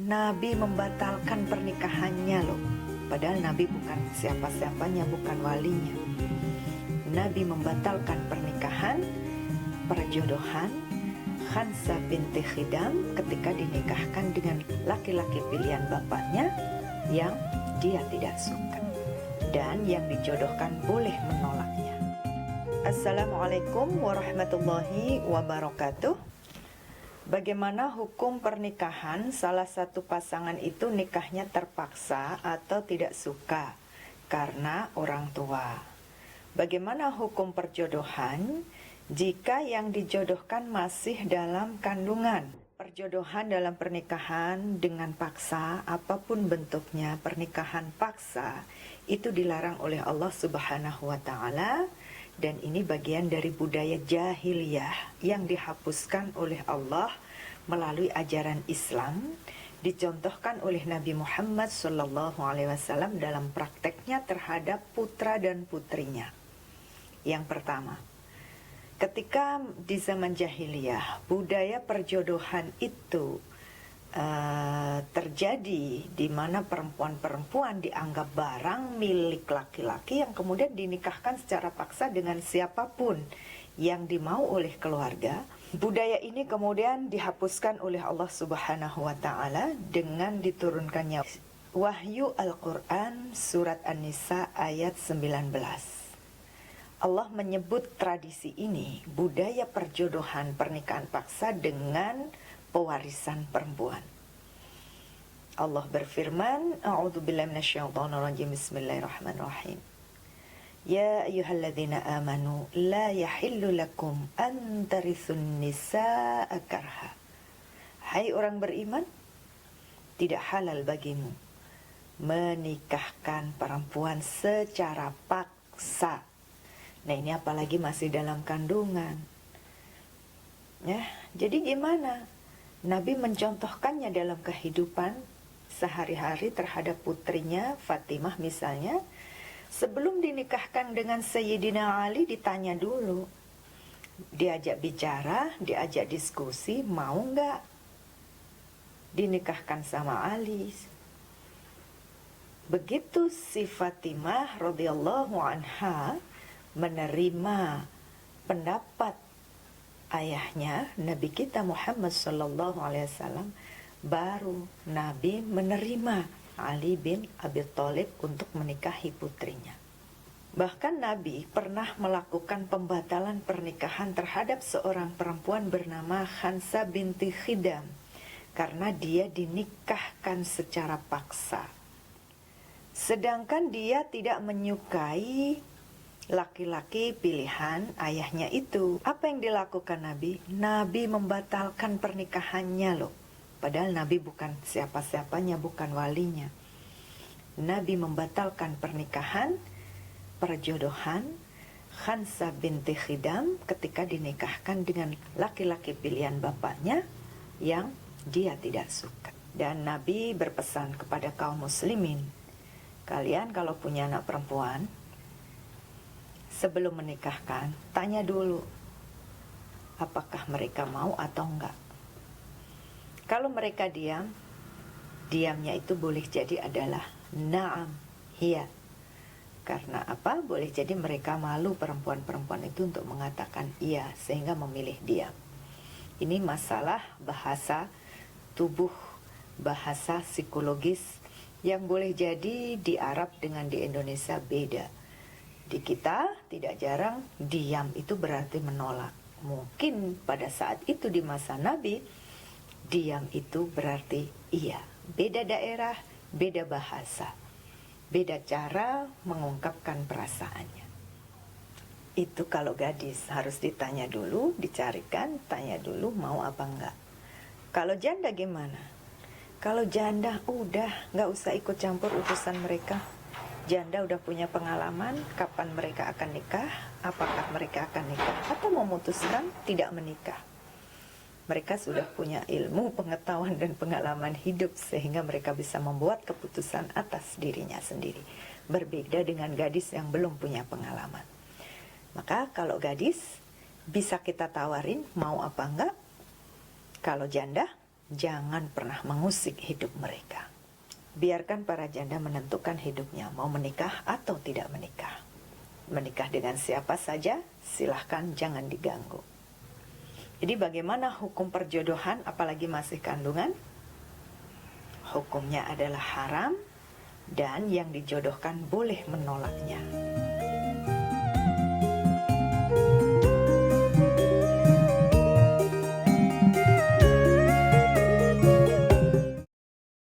Nabi membatalkan pernikahannya loh. Padahal Nabi bukan siapa-siapanya, bukan walinya. Nabi membatalkan pernikahan, perjodohan Khansa binti Khidam ketika dinikahkan dengan laki-laki pilihan bapaknya yang dia tidak suka, dan yang dijodohkan boleh menolaknya. Assalamualaikum warahmatullahi wabarakatuh. Bagaimana hukum pernikahan salah satu pasangan itu nikahnya terpaksa atau tidak suka karena orang tua? Bagaimana hukum perjodohan jika yang dijodohkan masih dalam kandungan? Perjodohan dalam pernikahan dengan paksa, apapun bentuknya, pernikahan paksa itu dilarang oleh Allah Subhanahu wa Ta'ala, dan ini bagian dari budaya jahiliyah yang dihapuskan oleh Allah melalui ajaran Islam, dicontohkan oleh Nabi Muhammad SAW dalam prakteknya terhadap putra dan putrinya. Yang pertama, ketika di zaman jahiliyah budaya perjodohan itu terjadi, di mana perempuan-perempuan dianggap barang milik laki-laki yang kemudian dinikahkan secara paksa dengan siapapun yang dimau oleh keluarga. Budaya ini kemudian dihapuskan oleh Allah Subhanahu wa Ta'ala dengan diturunkannya Wahyu Al-Quran surat An-Nisa ayat 19. Allah menyebut tradisi ini, budaya perjodohan pernikahan paksa, dengan pewarisan perempuan. Allah berfirman, A'udzubillahi minasyaitonirrajim, Bismillahirrahmanirrahim. Ya ayyuhalladzina amanu la yahillu lakum an tarithun nisaa karha. Hai orang beriman, tidak halal bagimu menikahkan perempuan secara paksa. Nah, ini apalagi masih dalam kandungan. Ya, jadi gimana? Nabi mencontohkannya dalam kehidupan sehari-hari terhadap putrinya Fatimah misalnya. Sebelum dinikahkan dengan Sayyidina Ali ditanya dulu, diajak bicara, diajak diskusi, mau nggak dinikahkan sama Ali. Begitu si Fatimah radhiyallahu anha menerima pendapat ayahnya Nabi kita Muhammad SAW, baru Nabi menerima Ali bin Abi Thalib untuk menikahi putrinya. Bahkan Nabi pernah melakukan pembatalan pernikahan terhadap seorang perempuan bernama Khansa binti Khidam karena dia dinikahkan secara paksa, sedangkan dia tidak menyukai laki-laki pilihan ayahnya itu. Apa yang dilakukan Nabi? Nabi membatalkan pernikahannya loh. Padahal Nabi bukan siapa-siapanya, bukan walinya. Nabi membatalkan pernikahan, perjodohan Khansa binti Khidam ketika dinikahkan dengan laki-laki pilihan bapaknya yang dia tidak suka. Dan Nabi berpesan kepada kaum muslimin, kalian kalau punya anak perempuan, sebelum menikahkan, tanya dulu apakah mereka mau atau enggak. Kalau mereka diam, diamnya itu boleh jadi adalah na'am, hiya. Karena apa? Boleh jadi mereka malu, perempuan-perempuan itu, untuk mengatakan iya, sehingga memilih diam. Ini masalah bahasa tubuh, bahasa psikologis yang boleh jadi di Arab dengan di Indonesia beda. Di kita tidak jarang diam itu berarti menolak. Mungkin pada saat itu di masa Nabi, diam itu berarti iya. Beda daerah, beda bahasa, beda cara mengungkapkan perasaannya. Itu kalau gadis harus ditanya dulu, dicarikan, tanya dulu mau apa enggak. Kalau janda gimana? Kalau janda udah nggak usah ikut campur urusan mereka. Janda udah punya pengalaman kapan mereka akan nikah, apakah mereka akan nikah atau memutuskan tidak menikah. Mereka sudah punya ilmu, pengetahuan dan pengalaman hidup sehingga mereka bisa membuat keputusan atas dirinya sendiri. Berbeda dengan gadis yang belum punya pengalaman. Maka kalau gadis bisa kita tawarin mau apa enggak. Kalau janda jangan pernah mengusik hidup mereka. Biarkan para janda menentukan hidupnya, mau menikah atau tidak menikah. Menikah dengan siapa saja, silahkan, jangan diganggu. Jadi bagaimana hukum perjodohan apalagi masih kandungan? Hukumnya adalah haram dan yang dijodohkan boleh menolaknya.